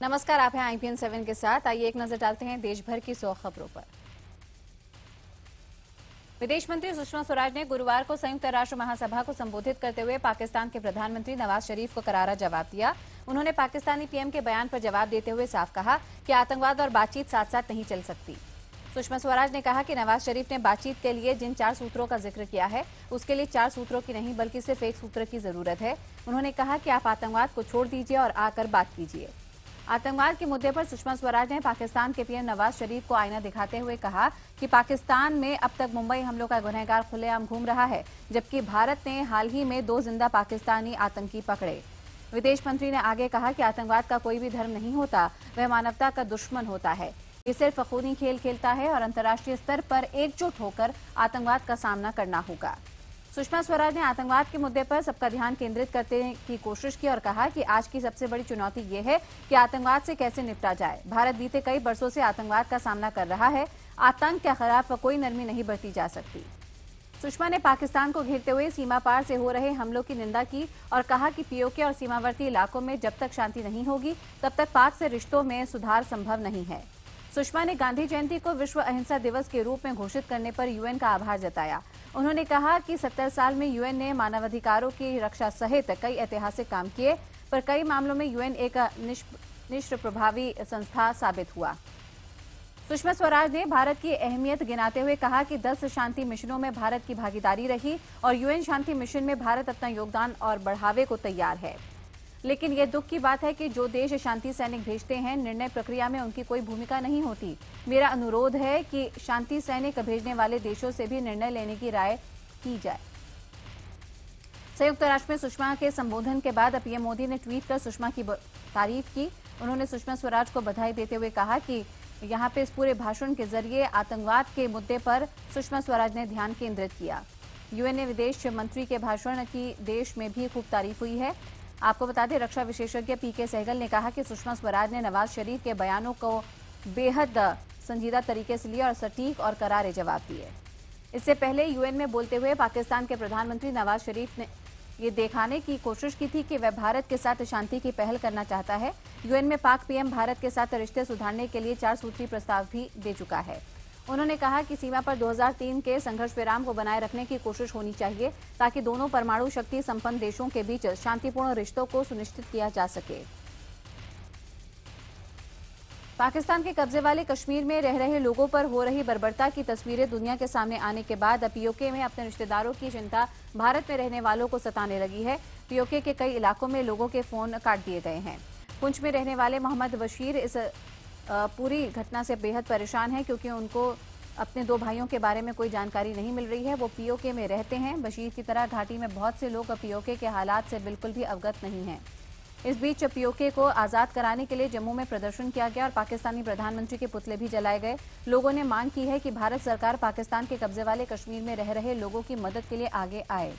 नमस्कार, आप हैं IPN 7 के साथ। आइए एक नजर डालते हैं देश भर की 100 खबरों पर। विदेश मंत्री सुषमा स्वराज ने गुरुवार को संयुक्त राष्ट्र महासभा को संबोधित करते हुए पाकिस्तान के प्रधानमंत्री नवाज शरीफ को करारा जवाब दिया। उन्होंने पाकिस्तानी पीएम के बयान पर जवाब देते हुए साफ कहा कि आतंकवाद और बातचीत साथ साथ नहीं चल सकती। सुषमा स्वराज ने कहा कि नवाज शरीफ ने बातचीत के लिए जिन 4 सूत्रों का जिक्र किया है उसके लिए 4 सूत्रों की नहीं बल्कि सिर्फ एक सूत्र की जरूरत है। उन्होंने कहा कि आप आतंकवाद को छोड़ दीजिए और आकर बात कीजिए। आतंकवाद के मुद्दे पर सुषमा स्वराज ने पाकिस्तान के पीएम नवाज शरीफ को आईना दिखाते हुए कहा कि पाकिस्तान में अब तक मुंबई हमलों का गुनहगार खुलेआम घूम रहा है, जबकि भारत ने हाल ही में 2 जिंदा पाकिस्तानी आतंकी पकड़े। विदेश मंत्री ने आगे कहा कि आतंकवाद का कोई भी धर्म नहीं होता, वह मानवता का दुश्मन होता है। ये सिर्फ खूनी खेल खेलता है और अंतर्राष्ट्रीय स्तर पर एकजुट होकर आतंकवाद का सामना करना होगा। सुषमा स्वराज ने आतंकवाद के मुद्दे पर सबका ध्यान केंद्रित करने की कोशिश की और कहा कि आज की सबसे बड़ी चुनौती ये है कि आतंकवाद से कैसे निपटा जाए। भारत बीते कई बरसों से आतंकवाद का सामना कर रहा है। आतंक के खिलाफ कोई नरमी नहीं बरती जा सकती। सुषमा ने पाकिस्तान को घेरते हुए सीमा पार से हो रहे हमलों की निंदा की और कहा कि पीओके और सीमावर्ती इलाकों में जब तक शांति नहीं होगी तब तक पाक से रिश्तों में सुधार संभव नहीं है। सुषमा ने गांधी जयंती को विश्व अहिंसा दिवस के रूप में घोषित करने पर यूएन का आभार जताया। उन्होंने कहा कि 70 साल में यूएन ने मानवाधिकारों की रक्षा सहित कई ऐतिहासिक काम किए, पर कई मामलों में यूएन एक निष्प्रभावी संस्था साबित हुआ। सुषमा स्वराज ने भारत की अहमियत गिनाते हुए कहा कि 10 शांति मिशनों में भारत की भागीदारी रही और यूएन शांति मिशन में भारत अपना योगदान और बढ़ावे को तैयार है। लेकिन ये दुख की बात है कि जो देश शांति सैनिक भेजते हैं, निर्णय प्रक्रिया में उनकी कोई भूमिका नहीं होती। मेरा अनुरोध है कि शांति सैनिक भेजने वाले देशों से भी निर्णय लेने की राय की जाए। संयुक्त राष्ट्र में सुषमा के संबोधन के बाद पीएम मोदी ने ट्वीट कर सुषमा की तारीफ की। उन्होंने सुषमा स्वराज को बधाई देते हुए कहा कि यहाँ पे इस पूरे भाषण के जरिए आतंकवाद के मुद्दे पर सुषमा स्वराज ने ध्यान केंद्रित किया। यूएन ने विदेश मंत्री के भाषण की देश में भी खूब तारीफ हुई है। आपको बता दें, रक्षा विशेषज्ञ पीके सहगल ने कहा कि सुषमा स्वराज ने नवाज शरीफ के बयानों को बेहद संजीदा तरीके से लिया और सटीक और करारे जवाब दिए। इससे पहले यूएन में बोलते हुए पाकिस्तान के प्रधानमंत्री नवाज शरीफ ने ये दिखाने की कोशिश की थी कि वह भारत के साथ शांति की पहल करना चाहता है। यूएन में पाक पीएम भारत के साथ रिश्ते सुधारने के लिए 4 सूत्री प्रस्ताव भी दे चुका है। उन्होंने कहा कि सीमा पर 2003 के संघर्ष विराम को बनाए रखने की कोशिश होनी चाहिए ताकि दोनों परमाणु शक्ति संपन्न देशों के बीच शांतिपूर्ण रिश्तों को सुनिश्चित किया जा सके। पाकिस्तान के कब्जे वाले कश्मीर में रह रहे लोगों पर हो रही बर्बरता की तस्वीरें दुनिया के सामने आने के बाद पीओके में अपने रिश्तेदारों की चिंता भारत में रहने वालों को सताने लगी है। पीओके के कई इलाकों में लोगों के फोन काट दिए गए हैं। पुंछ में रहने वाले मोहम्मद बशीर इस पूरी घटना से बेहद परेशान है क्योंकि उनको अपने 2 भाइयों के बारे में कोई जानकारी नहीं मिल रही है। वो पीओके में रहते हैं। बशीर की तरह घाटी में बहुत से लोग पीओके के हालात से बिल्कुल भी अवगत नहीं हैं। इस बीच पीओके को आज़ाद कराने के लिए जम्मू में प्रदर्शन किया गया और पाकिस्तानी प्रधानमंत्री के पुतले भी जलाए गए। लोगों ने मांग की है कि भारत सरकार पाकिस्तान के कब्जे वाले कश्मीर में रह रहे लोगों की मदद के लिए आगे आए।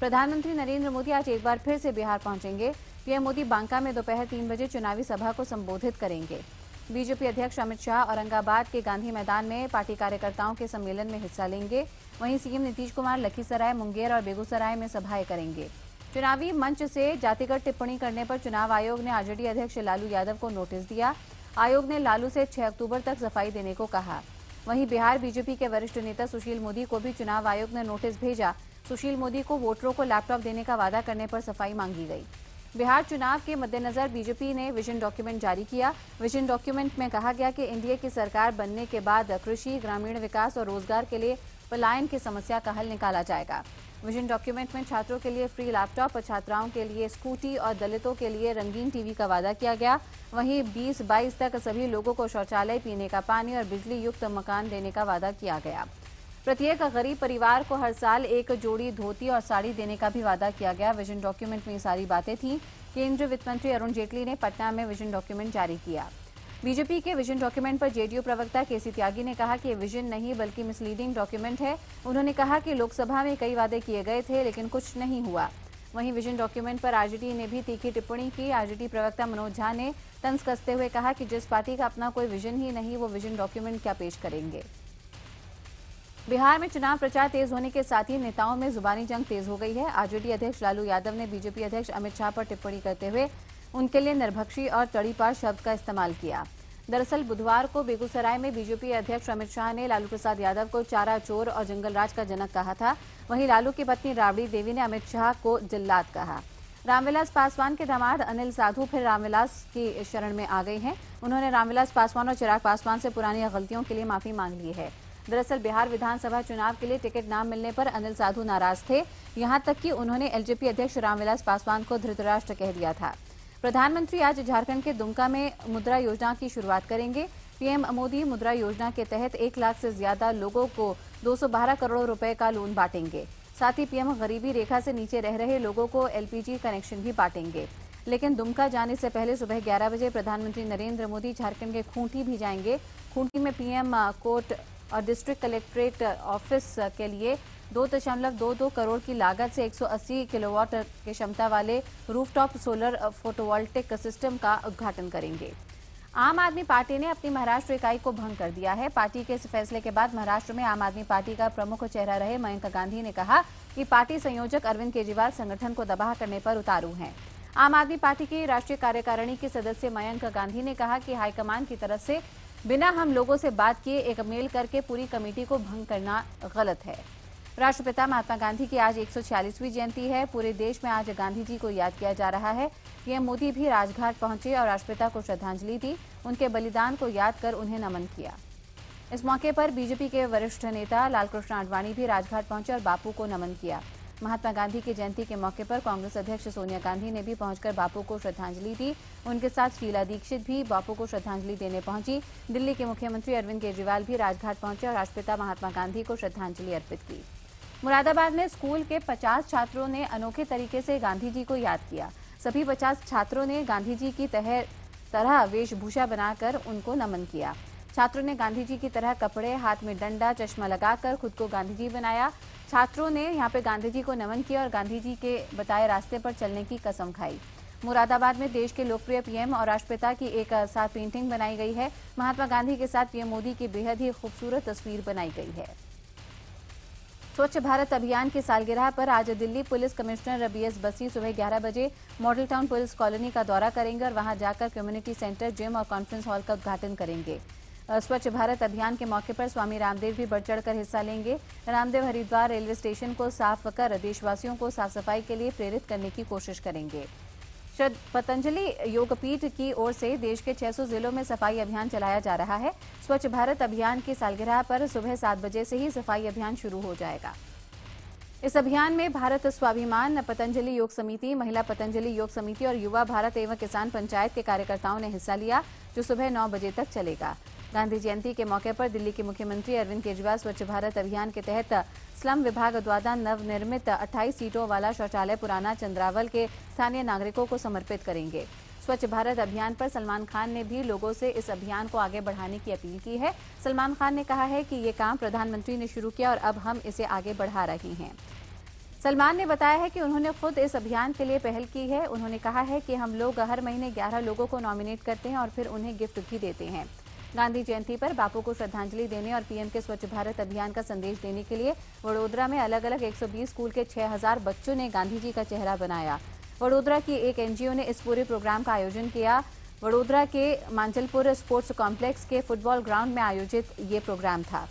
प्रधानमंत्री नरेंद्र मोदी आज एक बार फिर से बिहार पहुंचेंगे। पीएम मोदी बांका में दोपहर 3 बजे चुनावी सभा को संबोधित करेंगे। बीजेपी अध्यक्ष अमित शाह औरंगाबाद के गांधी मैदान में पार्टी कार्यकर्ताओं के सम्मेलन में हिस्सा लेंगे। वहीं सीएम नीतीश कुमार लखीसराय, मुंगेर और बेगूसराय में सभाएं करेंगे। चुनावी मंच से जातिगत टिप्पणी करने पर चुनाव आयोग ने आरजेडी अध्यक्ष लालू यादव को नोटिस दिया। आयोग ने लालू से 6 अक्टूबर तक सफाई देने को कहा। वहीं बिहार बीजेपी के वरिष्ठ नेता सुशील मोदी को भी चुनाव आयोग ने नोटिस भेजा। सुशील मोदी को वोटरों को लैपटॉप देने का वादा करने पर सफाई मांगी गई। बिहार चुनाव के मद्देनजर बीजेपी ने विजन डॉक्यूमेंट जारी किया। विजन डॉक्यूमेंट में कहा गया कि एनडीए की सरकार बनने के बाद कृषि, ग्रामीण विकास और रोजगार के लिए पलायन की समस्या का हल निकाला जाएगा। विजन डॉक्यूमेंट में छात्रों के लिए फ्री लैपटॉप, छात्राओं के लिए स्कूटी और दलितों के लिए रंगीन टीवी का वादा किया गया। वहीं 2022 तक सभी लोगों को शौचालय, पीने का पानी और बिजली युक्त मकान देने का वादा किया गया। प्रत्येक गरीब परिवार को हर साल एक जोड़ी धोती और साड़ी देने का भी वादा किया गया। विजन डॉक्यूमेंट में ये सारी बातें थीं। केंद्रीय वित्त मंत्री अरुण जेटली ने पटना में विजन डॉक्यूमेंट जारी किया। बीजेपी के विजन डॉक्यूमेंट पर जेडीयू प्रवक्ता केसी त्यागी ने कहा कि ये विजन नहीं बल्कि मिसलीडिंग डॉक्यूमेंट है। उन्होंने कहा कि लोकसभा में कई वादे किए गए थे लेकिन कुछ नहीं हुआ। वहीं विजन डॉक्यूमेंट पर आरजेडी ने भी तीखी टिप्पणी की। आरजेडी प्रवक्ता मनोज झा ने तंज कसते हुए कहा कि जिस पार्टी का अपना कोई विजन ही नहीं, वो विजन डॉक्यूमेंट क्या पेश करेंगे। बिहार में चुनाव प्रचार तेज होने के साथ ही नेताओं में जुबानी जंग तेज हो गई है। आरजेडी अध्यक्ष लालू यादव ने बीजेपी अध्यक्ष अमित शाह पर टिप्पणी करते हुए उनके लिए निर्भक्षी और तड़ीपार शब्द का इस्तेमाल किया। दरअसल बुधवार को बेगूसराय में बीजेपी अध्यक्ष अमित शाह ने लालू प्रसाद यादव को चारा चोर और जंगलराज का जनक कहा था। वहीं लालू की पत्नी राबड़ी देवी ने अमित शाह को जिल्लात कहा। रामविलास पासवान के दामाद अनिल साधु फिर रामविलास की शरण में आ गए हैं। उन्होंने रामविलास पासवान और चिराग पासवान से पुरानी गलतियों के लिए माफी मांग ली है। दरअसल बिहार विधानसभा चुनाव के लिए टिकट न मिलने पर अनिल साधु नाराज थे। यहां तक कि उन्होंने एलजेपी अध्यक्ष रामविलास पासवान को धृतराष्ट्र कह दिया था। प्रधानमंत्री आज झारखंड के दुमका में मुद्रा योजना की शुरुआत करेंगे। पीएम मोदी मुद्रा योजना के तहत 1 लाख से ज्यादा लोगों को 212 करोड़ रुपए का लोन बांटेंगे। साथ ही पीएम गरीबी रेखा से नीचे रह रहे लोगों को एलपीजी कनेक्शन भी बांटेंगे। लेकिन दुमका जाने से पहले सुबह 11 बजे प्रधानमंत्री नरेंद्र मोदी झारखंड के खूंटी भी जाएंगे। खूंटी में पीएम कोर्ट और डिस्ट्रिक्ट कलेक्ट्रेट ऑफिस के लिए 2.22 करोड़ की लागत से 180 किलोवाट की क्षमता वाले रूफटॉप सोलर फोटोवोल्टिक सिस्टम का उद्घाटन करेंगे। आम आदमी पार्टी ने अपनी महाराष्ट्र इकाई को भंग कर दिया है। पार्टी के इस फैसले के बाद महाराष्ट्र में आम आदमी पार्टी का प्रमुख चेहरा रहे मयंक गांधी ने कहा कि पार्टी संयोजक अरविंद केजरीवाल संगठन को तबाह करने पर उतारू हैं। आम आदमी पार्टी की राष्ट्रीय कार्यकारिणी के सदस्य मयंक गांधी ने कहा कि हाईकमान की तरफ से बिना हम लोगों से बात किए एक मेल करके पूरी कमेटी को भंग करना गलत है। राष्ट्रपिता महात्मा गांधी की आज 146वीं जयंती है। पूरे देश में आज गांधी जी को याद किया जा रहा है। पीएम मोदी भी राजघाट पहुंचे और राष्ट्रपिता को श्रद्धांजलि दी। उनके बलिदान को याद कर उन्हें नमन किया। इस मौके पर बीजेपी के वरिष्ठ नेता लालकृष्ण आडवाणी भी राजघाट पहुंचे और बापू को नमन किया। महात्मा गांधी की जयंती के मौके पर कांग्रेस अध्यक्ष सोनिया गांधी ने भी पहुंचकर बापू को श्रद्धांजलि दी। उनके साथ शीला दीक्षित भी बापू को श्रद्धांजलि देने पहुंची। दिल्ली के मुख्यमंत्री अरविंद केजरीवाल भी राजघाट पहुंचे और राष्ट्रपिता महात्मा गांधी को श्रद्धांजलि अर्पित की। मुरादाबाद में स्कूल के 50 छात्रों ने अनोखे तरीके से गांधी जी को याद किया। सभी 50 छात्रों ने गांधी जी की तरह वेशभूषा बनाकर उनको नमन किया। छात्रों ने गांधी जी की तरह कपड़े, हाथ में डंडा, चश्मा लगाकर खुद को गांधी जी बनाया। छात्रों ने यहाँ पे गांधी जी को नमन किया और गांधी जी के बताए रास्ते पर चलने की कसम खाई। मुरादाबाद में देश के लोकप्रिय पीएम और राष्ट्रपिता की एक साथ पेंटिंग बनाई गई है। महात्मा गांधी के साथ पीएम मोदी की बेहद ही खूबसूरत तस्वीर बनाई गई है। स्वच्छ भारत अभियान की सालगिरह पर आज दिल्ली पुलिस कमिश्नर बीएस बसी सुबह 11 बजे मॉडल टाउन पुलिस कॉलोनी का दौरा करेंगे और वहां जाकर कम्युनिटी सेंटर, जिम और कॉन्फ्रेंस हॉल का उद्घाटन करेंगे। स्वच्छ भारत अभियान के मौके पर स्वामी रामदेव भी बढ़ चढ़कर हिस्सा लेंगे। रामदेव हरिद्वार रेलवे स्टेशन को साफ कर देशवासियों को साफ सफाई के लिए प्रेरित करने की कोशिश करेंगे। पतंजलि योगपीठ की ओर से देश के 600 जिलों में सफाई अभियान चलाया जा रहा है। स्वच्छ भारत अभियान की सालगिरह पर सुबह 7 बजे से ही सफाई अभियान शुरू हो जाएगा। इस अभियान में भारत स्वाभिमान, पतंजलि योग समिति, महिला पतंजलि योग समिति और युवा भारत एवं किसान पंचायत के कार्यकर्ताओं ने हिस्सा लिया, जो सुबह 9 बजे तक चलेगा। गांधी जयंती के मौके पर दिल्ली के मुख्यमंत्री अरविंद केजरीवाल स्वच्छ भारत अभियान के तहत स्लम विभाग द्वारा नवनिर्मित 28 सीटों वाला शौचालय पुराना चंद्रावल के स्थानीय नागरिकों को समर्पित करेंगे। स्वच्छ भारत अभियान पर सलमान खान ने भी लोगों से इस अभियान को आगे बढ़ाने की अपील की है। सलमान खान ने कहा है कि ये काम प्रधानमंत्री ने शुरू किया और अब हम इसे आगे बढ़ा रहे हैं। सलमान ने बताया है कि उन्होंने खुद इस अभियान के लिए पहल की है। उन्होंने कहा है कि हम लोग हर महीने 11 लोगों को नॉमिनेट करते हैं और फिर उन्हें गिफ्ट भी देते हैं। गांधी जयंती पर बापू को श्रद्धांजलि देने और पीएम के स्वच्छ भारत अभियान का संदेश देने के लिए वडोदरा में अलग अलग 120 स्कूल के 6000 बच्चों ने गांधी जी का चेहरा बनाया। वडोदरा की एक एनजीओ ने इस पूरे प्रोग्राम का आयोजन किया। वडोदरा के मांचलपुर स्पोर्ट्स कॉम्प्लेक्स के फुटबॉल ग्राउंड में आयोजित ये प्रोग्राम था।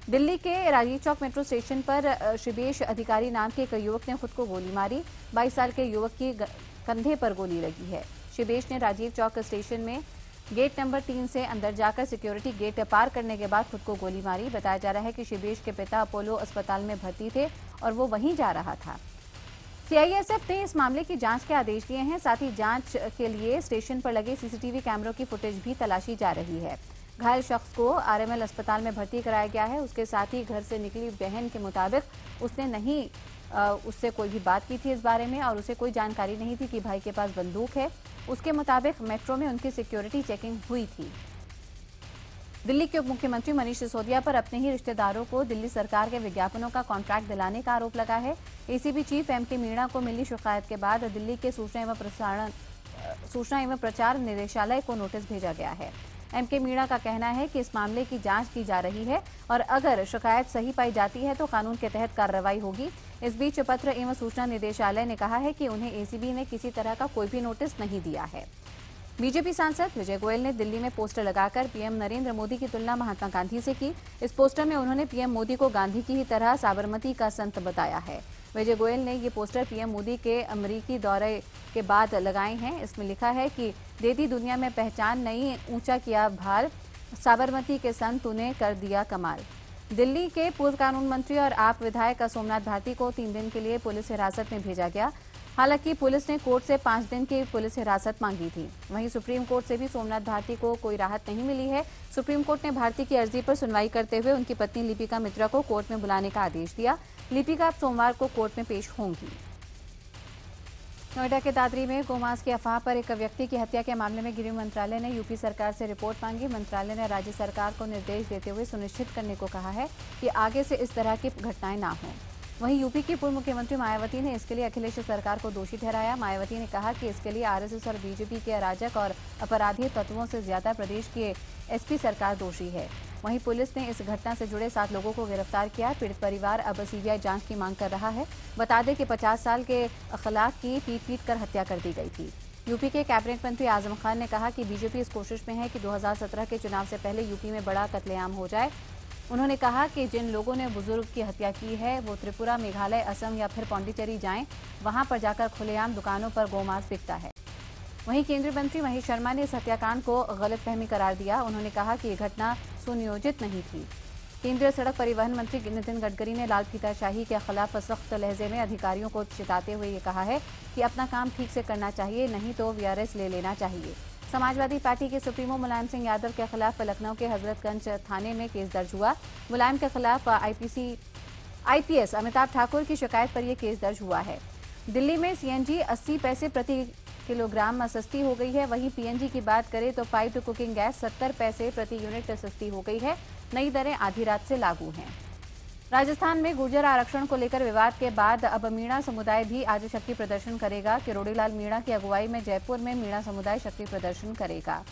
दिल्ली के राजीव चौक मेट्रो स्टेशन पर शिवेश अधिकारी नाम के एक युवक ने खुद को गोली मारी। 22 साल के युवक की कंधे पर गोली लगी है। शिवेश ने राजीव चौक स्टेशन में गेट नंबर 3 से अंदर जाकर सिक्योरिटी गेट पार करने के बाद खुद को गोली मारी। बताया जा रहा है कि शिवेश के पिता अपोलो अस्पताल में भर्ती थे और वो वहीं जा रहा था। सीआईएसएफ ने इस मामले की जांच के आदेश दिए हैं। साथ ही जांच के लिए स्टेशन पर लगे सीसीटीवी कैमरों की फुटेज भी तलाशी जा रही है। घायल शख्स को आरएमएल अस्पताल में भर्ती कराया गया है। उसके साथ ही घर से निकली बहन के मुताबिक उसने उससे कोई भी बात की थी इस बारे में और उसे कोई जानकारी नहीं थी कि भाई के पास बंदूक है। उसके मुताबिक मेट्रो में उनकी सिक्योरिटी चेकिंग हुई थी। दिल्ली के उप मुख्यमंत्री मनीष सिसोदिया पर अपने ही रिश्तेदारों को दिल्ली सरकार के विज्ञापनों का कॉन्ट्रैक्ट दिलाने का आरोप लगा है। एसीबी चीफ एमके मीणा को मिली शिकायत के बाद दिल्ली के सूचना एवं प्रचार निदेशालय को नोटिस भेजा गया है। एमके मीणा का कहना है कि इस मामले की जांच की जा रही है और अगर शिकायत सही पाई जाती है तो कानून के तहत कार्रवाई होगी। इस बीच पत्र एवं सूचना निदेशालय ने कहा है कि उन्हें एसीबी ने किसी तरह का कोई भी नोटिस नहीं दिया है। बीजेपी सांसद विजय गोयल ने दिल्ली में पोस्टर लगाकर पीएम नरेंद्र मोदी की तुलना महात्मा गांधी से की। इस पोस्टर में उन्होंने पीएम मोदी को गांधी की ही तरह साबरमती का संत बताया है। विजय गोयल ने ये पोस्टर पीएम मोदी के अमेरिकी दौरे के बाद लगाए हैं। इसमें लिखा है कि देती दुनिया में पहचान नहीं, ऊंचा किया भार, साबरमती के संत तूने कर दिया कमाल। दिल्ली के पूर्व कानून मंत्री और आप विधायक सोमनाथ भारती को 3 दिन के लिए पुलिस हिरासत में भेजा गया। हालांकि पुलिस ने कोर्ट से 5 दिन की पुलिस हिरासत मांगी थी। वहीं सुप्रीम कोर्ट से भी सोमनाथ भारती को कोई राहत नहीं मिली है। सुप्रीम कोर्ट ने भारती की अर्जी पर सुनवाई करते हुए उनकी पत्नी लिपिका मित्रा को कोर्ट में बुलाने का आदेश दिया। लिपिका अब सोमवार को कोर्ट में पेश होंगी। नोएडा के दादरी में गोमांस की अफवाह पर एक व्यक्ति की हत्या के मामले में गृह मंत्रालय ने यूपी सरकार से रिपोर्ट मांगी। मंत्रालय ने राज्य सरकार को निर्देश देते हुए सुनिश्चित करने को कहा है कि आगे से इस तरह की घटनाएं ना हों। वहीं यूपी की पूर्व मुख्यमंत्री मायावती ने इसके लिए अखिलेश सरकार को दोषी ठहराया। मायावती ने कहा कि इसके लिए आरएसएस और बीजेपी के अराजक और अपराधी तत्वों से ज्यादा प्रदेश की एसपी सरकार दोषी है। वहीं पुलिस ने इस घटना से जुड़े 7 लोगों को गिरफ्तार किया। पीड़ित परिवार अब सीबीआई जांच की मांग कर रहा है। बता दें कि 50 साल के अखलाक की पीट कर हत्या कर दी गई थी। यूपी के कैबिनेट मंत्री आजम खान ने कहा कि बीजेपी इस कोशिश में है कि 2017 के चुनाव से पहले यूपी में बड़ा कत्लेआम हो जाए। उन्होंने कहा कि जिन लोगों ने बुजुर्ग की हत्या की है वो त्रिपुरा, मेघालय, असम या फिर पौंडीचेरी जाएं, वहां पर जाकर खुलेआम दुकानों पर गोमांस बिकता है। वहीं केंद्रीय मंत्री महेश शर्मा ने इस हत्याकांड को गलतफहमी करार दिया। उन्होंने कहा कि ये घटना सुनियोजित नहीं थी। केंद्रीय सड़क परिवहन मंत्री नितिन गडकरी ने लाल फीताशाही के खिलाफ सख्त लहजे में अधिकारियों को चेताते हुए ये कहा है कि अपना काम ठीक से करना चाहिए, नहीं तो वीआरएस ले लेना चाहिए। समाजवादी पार्टी के सुप्रीमो मुलायम सिंह यादव के खिलाफ लखनऊ के हजरतगंज थाने में केस दर्ज हुआ। मुलायम के खिलाफ आईपीएस अमिताभ ठाकुर की शिकायत पर यह केस दर्ज हुआ है। दिल्ली में सीएनजी 80 पैसे प्रति किलोग्राम सस्ती हो गई है। वहीं पीएनजी की बात करें तो पाइप्ड कुकिंग गैस 70 पैसे प्रति यूनिट सस्ती हो गई है। नई दरें आधी रात से लागू हैं। राजस्थान में गुर्जर आरक्षण को लेकर विवाद के बाद अब मीणा समुदाय भी आज शक्ति प्रदर्शन करेगा। किरोड़ीलाल मीणा की अगुवाई में जयपुर में मीणा समुदाय शक्ति प्रदर्शन करेगा।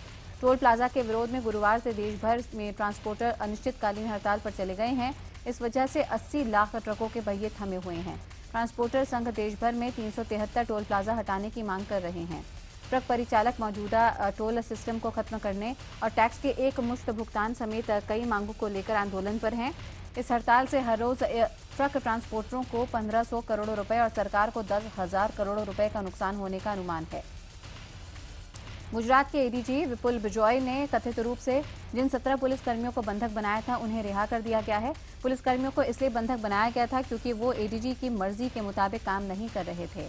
टोल प्लाजा के विरोध में गुरुवार से देश भर में ट्रांसपोर्टर अनिश्चितकालीन हड़ताल पर चले गए हैं। इस वजह से 80 लाख ट्रकों के पहिए थमे हुए हैं। ट्रांसपोर्टर संघ देश भर में 373 टोल प्लाजा हटाने की मांग कर रहे हैं। ट्रक परिचालक मौजूदा टोल सिस्टम को खत्म करने और टैक्स के एक मुश्त भुगतान समेत कई मांगों को लेकर आंदोलन पर हैं। इस हड़ताल से हर रोज ट्रक ट्रांसपोर्टरों को 1500 करोड़ रुपए और सरकार को 10,000 करोड़ रुपए का नुकसान होने का अनुमान है। गुजरात के एडीजी विपुल बिजॉय ने कथित रूप से जिन 17 पुलिसकर्मियों को बंधक बनाया था उन्हें रिहा कर दिया गया है। पुलिसकर्मियों को इसलिए बंधक बनाया गया था क्योंकि वो एडीजी की मर्जी के मुताबिक काम नहीं कर रहे थे।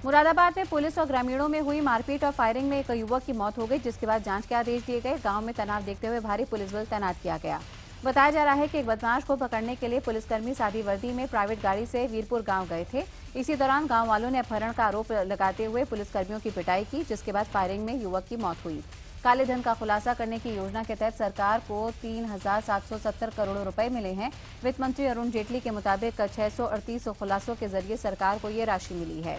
मुरादाबाद में पुलिस और ग्रामीणों में हुई मारपीट और फायरिंग में एक युवक की मौत हो गई, जिसके बाद जांच के आदेश दिए गए। गांव में तनाव देखते हुए भारी पुलिस बल तैनात किया गया। बताया जा रहा है कि एक बदमाश को पकड़ने के लिए पुलिसकर्मी सादी वर्दी में प्राइवेट गाड़ी से वीरपुर गांव गए थे। इसी दौरान गांव वालों ने अपहरण का आरोप लगाते हुए पुलिसकर्मियों की पिटाई की, जिसके बाद फायरिंग में युवक की मौत हुई। काले धन का खुलासा करने की योजना के तहत सरकार को 3,770 करोड़ रुपए मिले हैं। वित्त मंत्री अरुण जेटली के मुताबिक 638 खुलासों के जरिए सरकार को ये राशि मिली है।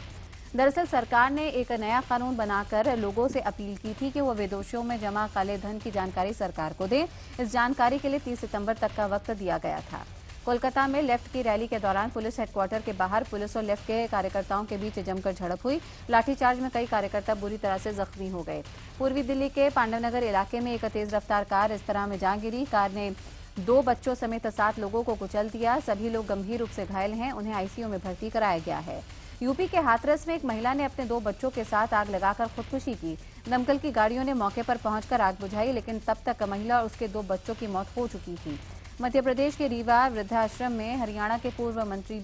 दरअसल सरकार ने एक नया कानून बनाकर लोगों से अपील की थी कि वो विदेशों में जमा काले धन की जानकारी सरकार को दें। इस जानकारी के लिए 30 सितंबर तक का वक्त दिया गया था। कोलकाता में लेफ्ट की रैली के दौरान पुलिस हेडक्वार्टर के बाहर पुलिस और लेफ्ट के कार्यकर्ताओं के बीच जमकर झड़प हुई। लाठीचार्ज में कई कार्यकर्ता बुरी तरह से जख्मी हो गए। पूर्वी दिल्ली के पांडवनगर इलाके में एक तेज रफ्तार कार इस तरह में जा गिरी। कार ने 2 बच्चों समेत 7 लोगों को कुचल दिया। सभी लोग गंभीर रूप से घायल हैं। उन्हें आईसीयू में भर्ती कराया गया है। यूपी के हाथरस में एक महिला ने अपने 2 बच्चों के साथ आग लगाकर खुदकुशी की। दमकल की गाड़ियों ने मौके पर पहुंचकर आग बुझाई, लेकिन तब तक महिला और उसके 2 बच्चों की मौत हो चुकी थी। मध्य प्रदेश के रीवा वृद्धाश्रम में हरियाणा के पूर्व मंत्री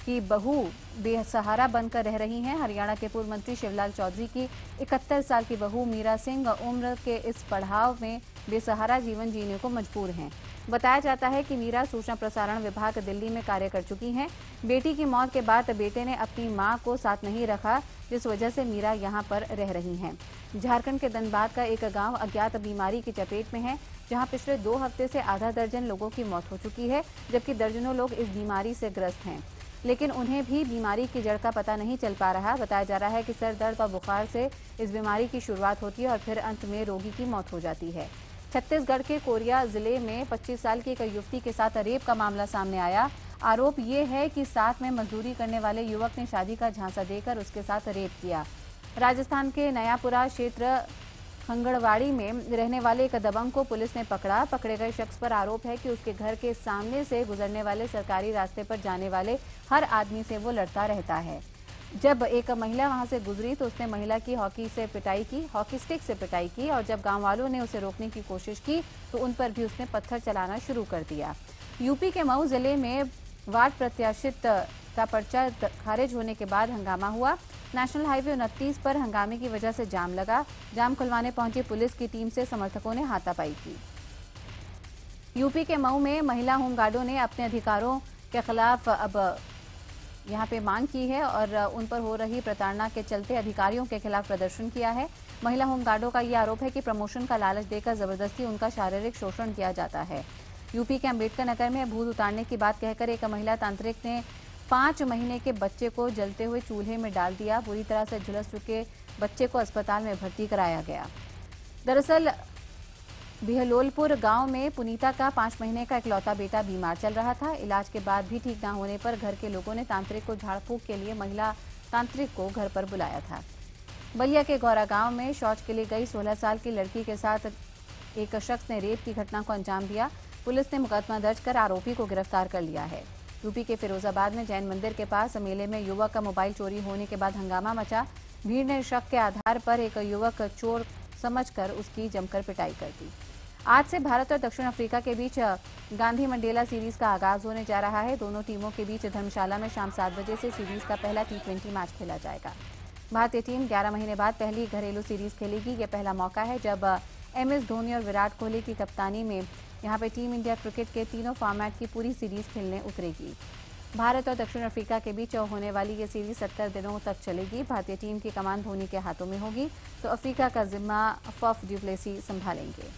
की बहू बेसहारा बनकर रह रही हैं। हरियाणा के पूर्व मंत्री शिवलाल चौधरी की 71 साल की बहू मीरा सिंह उम्र के इस पड़ाव में बेसहारा जीवन जीने को मजबूर हैं। बताया जाता है कि मीरा सूचना प्रसारण विभाग दिल्ली में कार्य कर चुकी हैं। बेटी की मौत के बाद बेटे ने अपनी मां को साथ नहीं रखा, जिस वजह से मीरा यहां पर रह रही हैं। झारखंड के धनबाद का एक गांव अज्ञात बीमारी की चपेट में है, जहां पिछले 2 हफ्ते से आधा दर्जन लोगों की मौत हो चुकी है, जबकि दर्जनों लोग इस बीमारी से ग्रस्त हैं, लेकिन उन्हें भी बीमारी की जड़ का पता नहीं चल पा रहा। बताया जा रहा है कि सर दर्द और बुखार से इस बीमारी की शुरुआत होती है और फिर अंत में रोगी की मौत हो जाती है। छत्तीसगढ़ के कोरिया जिले में 25 साल की एक युवती के साथ रेप का मामला सामने आया। आरोप ये है कि साथ में मजदूरी करने वाले युवक ने शादी का झांसा देकर उसके साथ रेप किया। राजस्थान के नयापुरा क्षेत्र खंगड़वाड़ी में रहने वाले एक दबंग को पुलिस ने पकड़ा। पकड़े गए शख्स पर आरोप है कि उसके घर के सामने से गुजरने वाले सरकारी रास्ते पर जाने वाले हर आदमी से वो लड़ता रहता है। जब एक महिला वहां से गुजरी तो उसने महिला की हॉकी स्टिक से पिटाई की और जब गांव वालों ने उसे रोकने की कोशिश की तो उन पर भी उसने पत्थर चलाना शुरू कर दिया। यूपी के मऊ जिले में वार्ड प्रत्याशित का पर्चा खारिज होने के बाद हंगामा हुआ। नेशनल हाईवे 29 पर हंगामे की वजह से जाम लगा। जाम खुलवाने पहुंची पुलिस की टीम से समर्थकों ने हाथापाई की। यूपी के मऊ में महिला होमगार्डों ने अपने अधिकारों के खिलाफ अब यहां पे मांग की है और उन पर हो रही प्रताड़ना के चलते अधिकारियों के खिलाफ प्रदर्शन किया है। महिला होमगार्डों का ये आरोप है कि प्रमोशन का लालच देकर जबरदस्ती उनका शारीरिक शोषण किया जाता है। यूपी के अम्बेडकर नगर में भूत उतारने की बात कहकर एक महिला तांत्रिक ने 5 महीने के बच्चे को जलते हुए चूल्हे में डाल दिया। बुरी तरह से झुलस चुके बच्चे को अस्पताल में भर्ती कराया गया। दरअसल बिहलोलपुर गांव में पुनीता का 5 महीने का इकलौता बेटा बीमार चल रहा था। इलाज के बाद भी ठीक न होने पर घर के लोगों ने तांत्रिक को झाड़ फूंक के लिए महिला तांत्रिक को घर पर बुलाया था। बलिया के गौरा गांव में शौच के लिए गई 16 साल की लड़की के साथ एक शख्स ने रेप की घटना को अंजाम दिया। पुलिस ने मुकदमा दर्ज कर आरोपी को गिरफ्तार कर लिया है। यूपी के फिरोजाबाद में जैन मंदिर के पास मेले में युवक का मोबाइल चोरी होने के बाद हंगामा मचा। भीड़ ने शक के आधार पर एक युवक चोर समझकर उसकी जमकर पिटाई कर दी। आज से भारत और दक्षिण अफ्रीका के बीच गांधी मंडेला सीरीज का आगाज होने जा रहा है। दोनों टीमों के बीच धर्मशाला में शाम 7 बजे से सीरीज का पहला T20 मैच खेला जाएगा। भारतीय टीम 11 महीने बाद पहली घरेलू सीरीज खेलेगी। ये पहला मौका है जब MS धोनी और विराट कोहली की कप्तानी में यहाँ पे टीम इंडिया क्रिकेट के तीनों फॉर्मेट की पूरी सीरीज खेलने उतरेगी। भारत और दक्षिण अफ्रीका के बीच होने वाली ये सीरीज 70 दिनों तक चलेगी। भारतीय टीम की कमान धोनी के हाथों में होगी तो अफ्रीका का जिम्मा फफ डु प्लेसी संभालेंगे।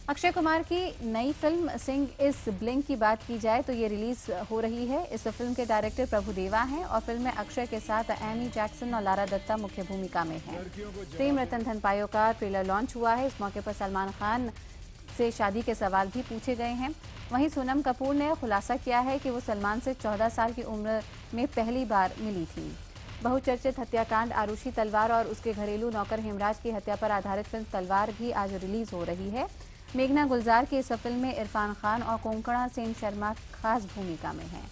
अक्षय कुमार की नई फिल्म सिंह इस ब्लिंक की बात की जाए तो ये रिलीज हो रही है। इस फिल्म के डायरेक्टर प्रभुदेवा हैं और फिल्म में अक्षय के साथ एमी जैक्सन और लारा दत्ता मुख्य भूमिका में हैं। प्रेम रतन धन पायो का ट्रेलर लॉन्च हुआ है। इस मौके पर सलमान खान से शादी के सवाल भी पूछे गए हैं। वहीं सोनम कपूर ने खुलासा किया है कि वो सलमान से 14 साल की उम्र में पहली बार मिली थी। बहुचर्चित हत्याकांड आरुषि तलवार और उसके घरेलू नौकर हेमराज की हत्या पर आधारित फिल्म तलवार भी आज रिलीज हो रही है। मेघना गुलजार की इस फिल्म में इरफान खान और कोंकणा सेन शर्मा खास भूमिका में हैं।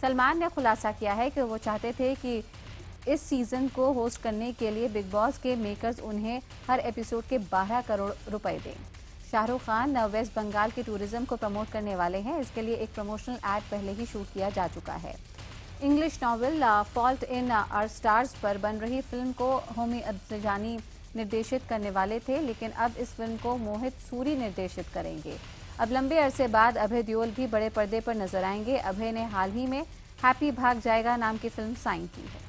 सलमान ने खुलासा किया है कि वो चाहते थे कि इस सीजन को होस्ट करने के लिए बिग बॉस के मेकर्स उन्हें हर एपिसोड के 12 करोड़ रुपए दें। शाहरुख खान वेस्ट बंगाल के टूरिज्म को प्रमोट करने वाले हैं। इसके लिए एक प्रमोशनल एड पहले ही शूट किया जा चुका है। English novel fault in our stars पर बन रही फिल्म को होमी अब्दुजानी निर्देशित करने वाले थे, लेकिन अब इस फिल्म को मोहित सूरी निर्देशित करेंगे। अब लंबे अरसे बाद अभय देओल भी बड़े पर्दे पर नजर आएंगे। अभय ने हाल ही में हैप्पी भाग जाएगा नाम की फिल्म साइन की है।